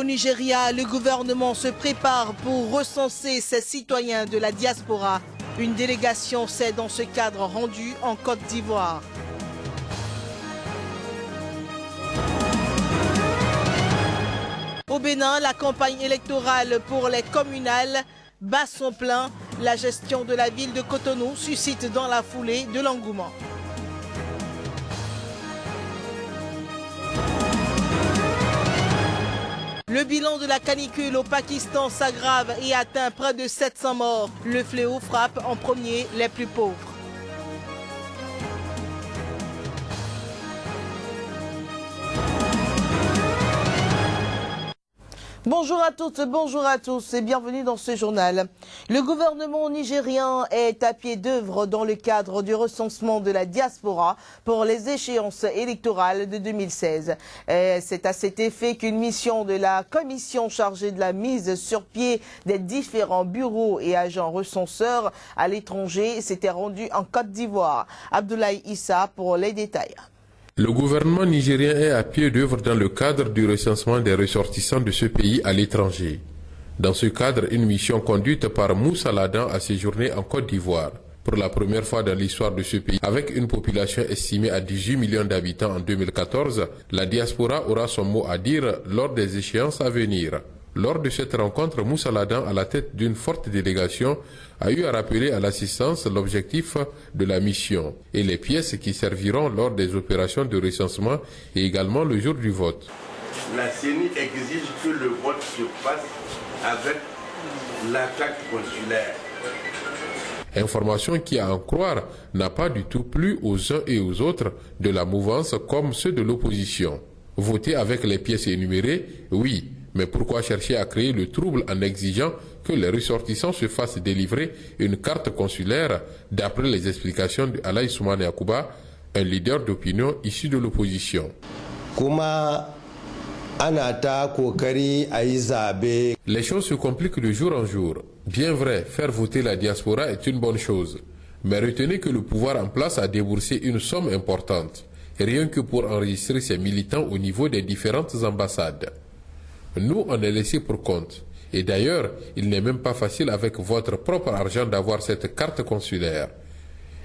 Nigeria, le gouvernement se prépare pour recenser ses citoyens de la diaspora. Une délégation s'est dans ce cadre rendue en Côte d'Ivoire. Au Bénin, la campagne électorale pour les communales bat son plein. La gestion de la ville de Cotonou suscite dans la foulée de l'engouement. Le bilan de la canicule au Pakistan s'aggrave et atteint près de 700 morts. Le fléau frappe en premier les plus pauvres. Bonjour à toutes, bonjour à tous et bienvenue dans ce journal. Le gouvernement nigérien est à pied d'œuvre dans le cadre du recensement de la diaspora pour les échéances électorales de 2016. C'est à cet effet qu'une mission de la commission chargée de la mise sur pied des différents bureaux et agents recenseurs à l'étranger s'était rendue en Côte d'Ivoire. Abdoulaye Issa pour les détails. Le gouvernement nigérien est à pied d'œuvre dans le cadre du recensement des ressortissants de ce pays à l'étranger. Dans ce cadre, une mission conduite par Moussa Ladan a séjourné en Côte d'Ivoire. Pour la première fois dans l'histoire de ce pays, avec une population estimée à 18 millions d'habitants en 2014, la diaspora aura son mot à dire lors des échéances à venir. Lors de cette rencontre, Moussa Ladan, à la tête d'une forte délégation, a eu à rappeler à l'assistance l'objectif de la mission et les pièces qui serviront lors des opérations de recensement et également le jour du vote. La CENI exige que le vote se fasse avec la carte consulaire. Information qui, à en croire, n'a pas du tout plu aux uns et aux autres de la mouvance comme ceux de l'opposition. Voter avec les pièces énumérées, oui. Mais pourquoi chercher à créer le trouble en exigeant que les ressortissants se fassent délivrer une carte consulaire, d'après les explications d'Alaï Soumane Akouba, un leader d'opinion issu de l'opposition. Les choses se compliquent de jour en jour. Bien vrai, faire voter la diaspora est une bonne chose. Mais retenez que le pouvoir en place a déboursé une somme importante, rien que pour enregistrer ses militants au niveau des différentes ambassades. Nous, on est laissé pour compte. Et d'ailleurs, il n'est même pas facile avec votre propre argent d'avoir cette carte consulaire.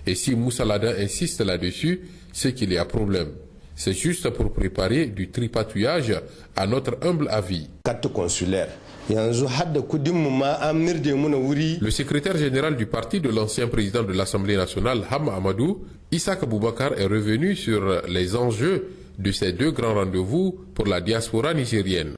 Et si Moussa Ladan insiste là-dessus, c'est qu'il y a problème. C'est juste pour préparer du tripatouillage à notre humble avis. Carte consulaire. Le secrétaire général du parti de l'ancien président de l'Assemblée nationale, Hama Amadou, Issaq Boubacar, est revenu sur les enjeux de ces deux grands rendez-vous pour la diaspora nigérienne.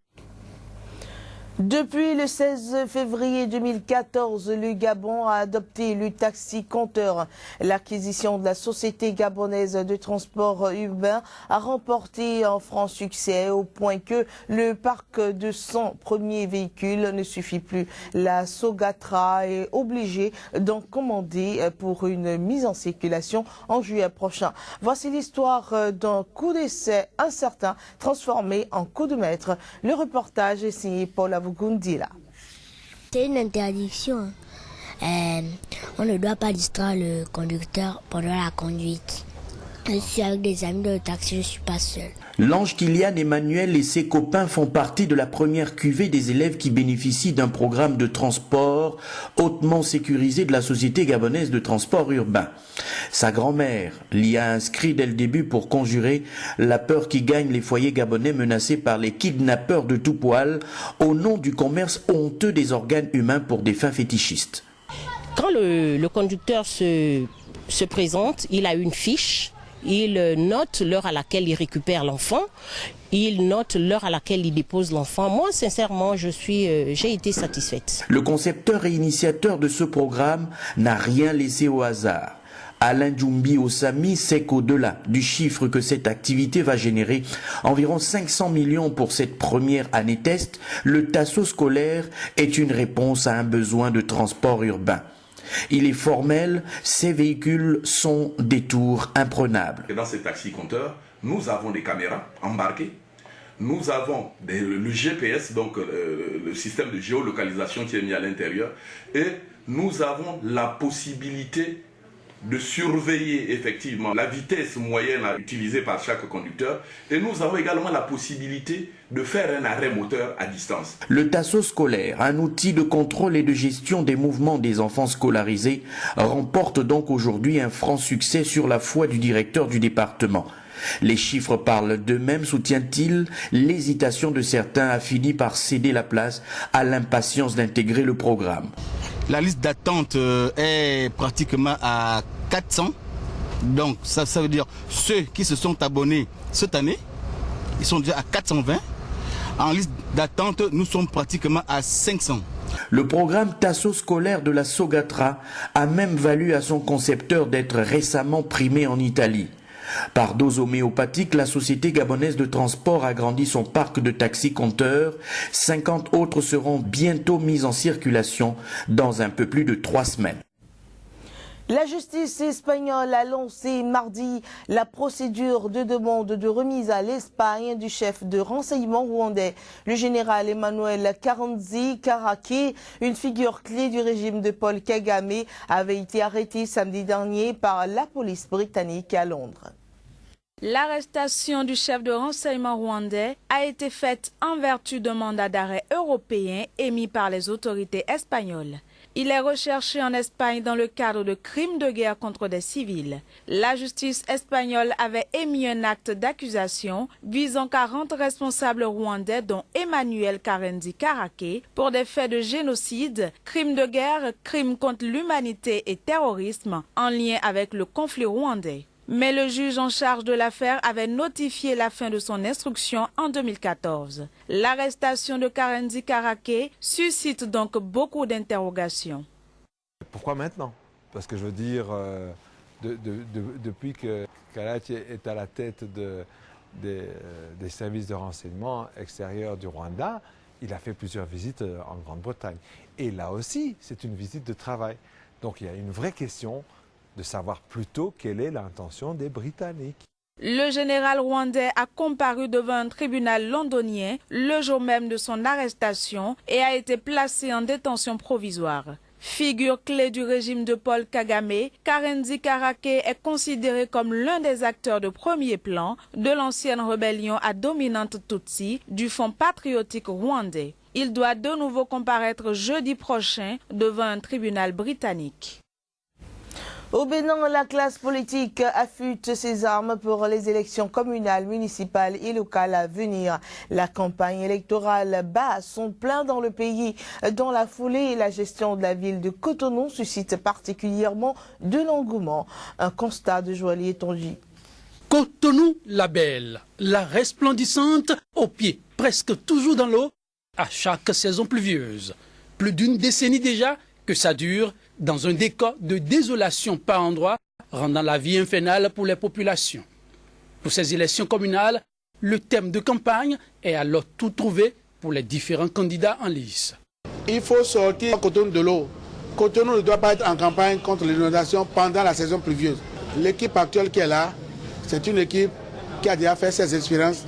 Depuis le 16 février 2014, le Gabon a adopté le taxi-compteur. L'acquisition de la société gabonaise de transport urbain a remporté un franc succès au point que le parc de 100 premiers véhicules ne suffit plus. La Sogatra est obligée d'en commander pour une mise en circulation en juillet prochain. Voici l'histoire d'un coup d'essai incertain transformé en coup de maître. Le reportage est signé Paul Gundila. C'est une interdiction. On ne doit pas distraire le conducteur pendant la conduite. Je suis avec des amis de taxi, je ne suis pas seul. L'ange Kylian Emmanuel et ses copains font partie de la première cuvée des élèves qui bénéficient d'un programme de transport hautement sécurisé de la Société gabonaise de transport urbain. Sa grand-mère l'y a inscrit dès le début pour conjurer la peur qui gagne les foyers gabonais menacés par les kidnappeurs de tout poil au nom du commerce honteux des organes humains pour des fins fétichistes. Quand le conducteur se présente, il a une fiche. Il note l'heure à laquelle il récupère l'enfant, il note l'heure à laquelle il dépose l'enfant. Moi, sincèrement, j'ai été satisfaite. Le concepteur et initiateur de ce programme n'a rien laissé au hasard. Alain Djoumbi Osami sait qu'au-delà du chiffre que cette activité va générer, environ 500 millions pour cette première année test, le Tasso scolaire est une réponse à un besoin de transport urbain. Il est formel, ces véhicules sont des tours imprenables. Dans ces taxis-compteurs, nous avons des caméras embarquées, nous avons le GPS, donc le système de géolocalisation qui est mis à l'intérieur, et nous avons la possibilité de surveiller effectivement la vitesse moyenne utilisée par chaque conducteur. Et nous avons également la possibilité de faire un arrêt moteur à distance. Le Tasso scolaire, un outil de contrôle et de gestion des mouvements des enfants scolarisés, remporte donc aujourd'hui un franc succès sur la foi du directeur du département. Les chiffres parlent d'eux-mêmes, soutient-il. L'hésitation de certains a fini par céder la place à l'impatience d'intégrer le programme. La liste d'attente est pratiquement à 400. Donc ça veut dire ceux qui se sont abonnés cette année, ils sont déjà à 420. En liste d'attente, nous sommes pratiquement à 500. Le programme Tasso scolaire de la Sogatra a même valu à son concepteur d'être récemment primé en Italie. Par dose homéopathique, la société gabonaise de transport agrandit son parc de taxis-compteurs. 50 autres seront bientôt mis en circulation dans un peu plus de 3 semaines. La justice espagnole a lancé mardi la procédure de demande de remise à l'Espagne du chef de renseignement rwandais, le général Emmanuel Karenzi Karake, une figure clé du régime de Paul Kagame, avait été arrêté samedi dernier par la police britannique à Londres. L'arrestation du chef de renseignement rwandais a été faite en vertu d'un mandat d'arrêt européen émis par les autorités espagnoles. Il est recherché en Espagne dans le cadre de crimes de guerre contre des civils. La justice espagnole avait émis un acte d'accusation visant 40 responsables rwandais dont Emmanuel Karenzi Karake pour des faits de génocide, crimes de guerre, crimes contre l'humanité et terrorisme en lien avec le conflit rwandais. Mais le juge en charge de l'affaire avait notifié la fin de son instruction en 2014. L'arrestation de Karenzi Karake suscite donc beaucoup d'interrogations. Pourquoi maintenant? Parce que je veux dire, depuis que Karake est à la tête des services de renseignement extérieurs du Rwanda, il a fait plusieurs visites en Grande-Bretagne. Et là aussi, c'est une visite de travail. Donc il y a une vraie question de savoir plutôt quelle est l'intention des Britanniques. Le général rwandais a comparu devant un tribunal londonien le jour même de son arrestation et a été placé en détention provisoire. Figure clé du régime de Paul Kagame, Karenzi Karake est considéré comme l'un des acteurs de premier plan de l'ancienne rébellion à dominante Tutsi du Front patriotique rwandais. Il doit de nouveau comparaître jeudi prochain devant un tribunal britannique. Au Bénin, la classe politique affûte ses armes pour les élections communales, municipales et locales à venir. La campagne électorale bat son plein dans le pays. Dans la foulée, la gestion de la ville de Cotonou suscite particulièrement de l'engouement. Un constat de Joaillier Tongi. Cotonou, la belle, la resplendissante, aux pieds presque toujours dans l'eau, à chaque saison pluvieuse. Plus d'une décennie déjà que ça dure, dans un décor de désolation par endroits, rendant la vie infernale pour les populations. Pour ces élections communales, le thème de campagne est alors tout trouvé pour les différents candidats en lice. Il faut sortir Cotonou de l'eau. Cotonou ne doit pas être en campagne contre l'inondation pendant la saison pluvieuse. L'équipe actuelle qui est là, c'est une équipe qui a déjà fait ses expériences,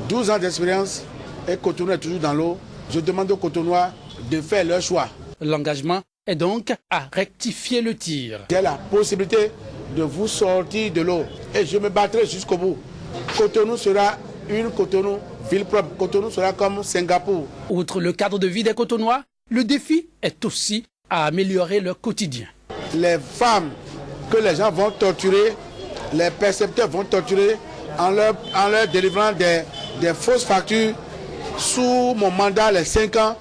12 ans d'expérience, et Cotonou est toujours dans l'eau. Je demande aux Cotonnois de faire leur choix. L'engagement est donc à rectifier le tir. J'ai la possibilité de vous sortir de l'eau et je me battrai jusqu'au bout. Cotonou sera une Cotonou ville propre. Cotonou sera comme Singapour. Outre le cadre de vie des Cotonnois, le défi est aussi à améliorer leur quotidien. Les femmes que les gens vont torturer, les percepteurs vont torturer en leur délivrant des fausses factures sous mon mandat les 5 ans.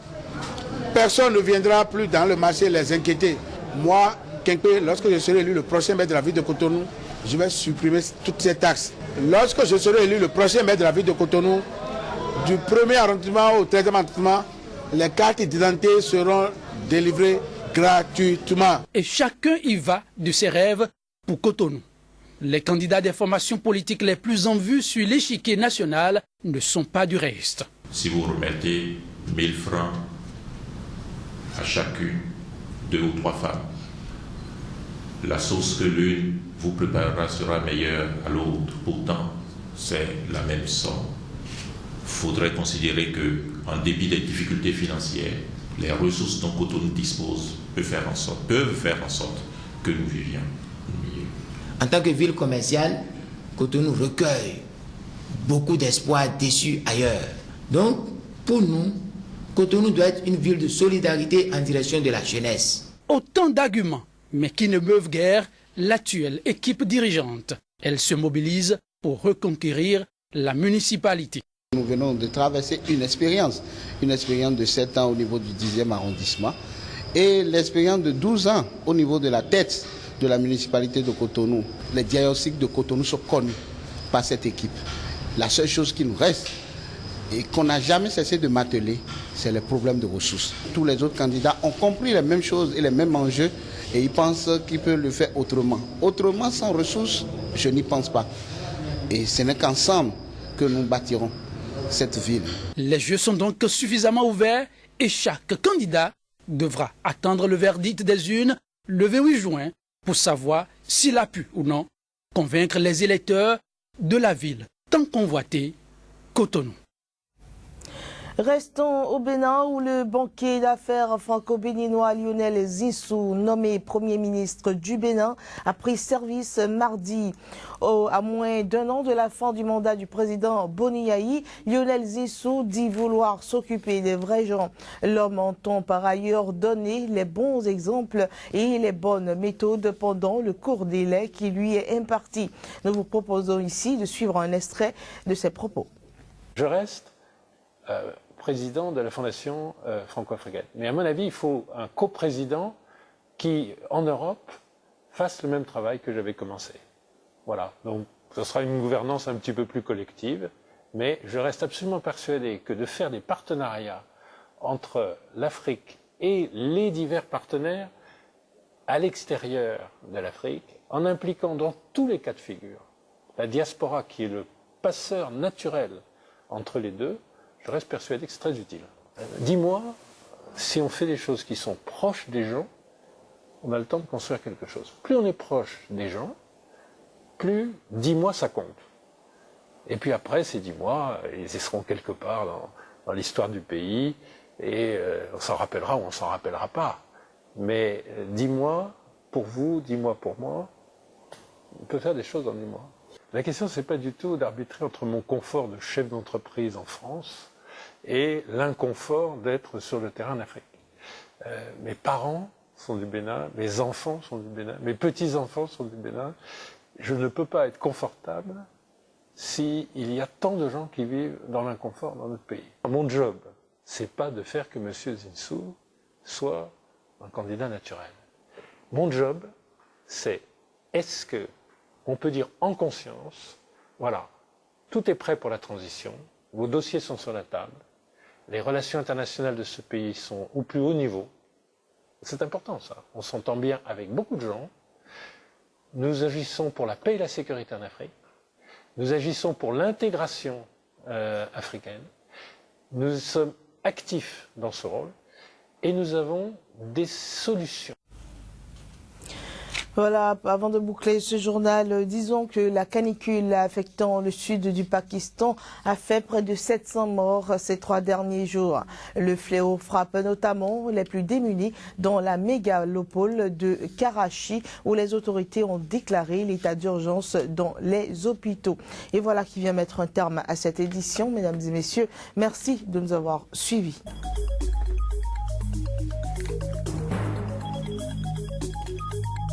Personne ne viendra plus dans le marché les inquiéter. Moi, Kenkpe, lorsque je serai élu le prochain maire de la ville de Cotonou, je vais supprimer toutes ces taxes. Lorsque je serai élu le prochain maire de la ville de Cotonou, du 1er arrondissement au 13e arrondissement, les cartes d'identité seront délivrées gratuitement. Et chacun y va de ses rêves pour Cotonou. Les candidats des formations politiques les plus en vue sur l'échiquier national ne sont pas du reste. Si vous remettez 1000 francs à chacune, 2 ou 3 femmes, la sauce que l'une vous préparera sera meilleure à l'autre. Pourtant, c'est la même somme. Il faudrait considérer que, en dépit des difficultés financières, les ressources dont Cotonou dispose peuvent faire en sorte que nous vivions mieux. En tant que ville commerciale, Cotonou recueille beaucoup d'espoir déçus ailleurs. Donc, pour nous, Cotonou doit être une ville de solidarité en direction de la jeunesse. Autant d'arguments, mais qui ne meuvent guère l'actuelle équipe dirigeante. Elle se mobilise pour reconquérir la municipalité. Nous venons de traverser une expérience de 7 ans au niveau du 10e arrondissement et l'expérience de 12 ans au niveau de la tête de la municipalité de Cotonou. Les diagnostics de Cotonou sont connus par cette équipe. La seule chose qui nous reste et qu'on n'a jamais cessé de marteler, c'est le problème de ressources. Tous les autres candidats ont compris les mêmes choses et les mêmes enjeux et ils pensent qu'ils peuvent le faire autrement. Autrement, sans ressources, je n'y pense pas. Et ce n'est qu'ensemble que nous bâtirons cette ville. Les jeux sont donc suffisamment ouverts et chaque candidat devra attendre le verdict des urnes le 28 juin pour savoir s'il a pu ou non convaincre les électeurs de la ville tant convoitée, Cotonou. Restons au Bénin où le banquier d'affaires franco-béninois Lionel Zinsou, nommé Premier ministre du Bénin, a pris service mardi. À moins d'un an de la fin du mandat du président Boni Yayi, Lionel Zinsou dit vouloir s'occuper des vrais gens. L'homme entend par ailleurs donner les bons exemples et les bonnes méthodes pendant le court délai qui lui est imparti. Nous vous proposons ici de suivre un extrait de ses propos. Je reste président de la Fondation franco-africaine. Mais à mon avis, il faut un coprésident qui, en Europe, fasse le même travail que j'avais commencé. Voilà. Donc, ce sera une gouvernance un petit peu plus collective, mais je reste absolument persuadé que de faire des partenariats entre l'Afrique et les divers partenaires à l'extérieur de l'Afrique, en impliquant dans tous les cas de figure la diaspora qui est le passeur naturel entre les deux, je reste persuadé que c'est très utile. Dis-moi, si on fait des choses qui sont proches des gens, on a le temps de construire quelque chose. Plus on est proche des gens, plus 10 mois ça compte. Et puis après, ces 10 mois, ils seront quelque part dans l'histoire du pays, et on s'en rappellera ou on s'en rappellera pas. Mais 10 mois pour vous, 10 mois pour moi, on peut faire des choses en 10 mois. La question, c'est pas du tout d'arbitrer entre mon confort de chef d'entreprise en France et l'inconfort d'être sur le terrain en Afrique. Mes parents sont du Bénin, mes enfants sont du Bénin, mes petits-enfants sont du Bénin. Je ne peux pas être confortable s'il y a tant de gens qui vivent dans l'inconfort dans notre pays. Mon job, c'est pas de faire que M. Zinsou soit un candidat naturel. Mon job, c'est est-ce que on peut dire en conscience, voilà, tout est prêt pour la transition, vos dossiers sont sur la table, les relations internationales de ce pays sont au plus haut niveau. C'est important ça, on s'entend bien avec beaucoup de gens, nous agissons pour la paix et la sécurité en Afrique, nous agissons pour l'intégration africaine, nous sommes actifs dans ce rôle et nous avons des solutions. Voilà, avant de boucler ce journal, disons que la canicule affectant le sud du Pakistan a fait près de 700 morts ces 3 derniers jours. Le fléau frappe notamment les plus démunis dans la mégalopole de Karachi où les autorités ont déclaré l'état d'urgence dans les hôpitaux. Et voilà qui vient mettre un terme à cette édition. Mesdames et messieurs, merci de nous avoir suivis.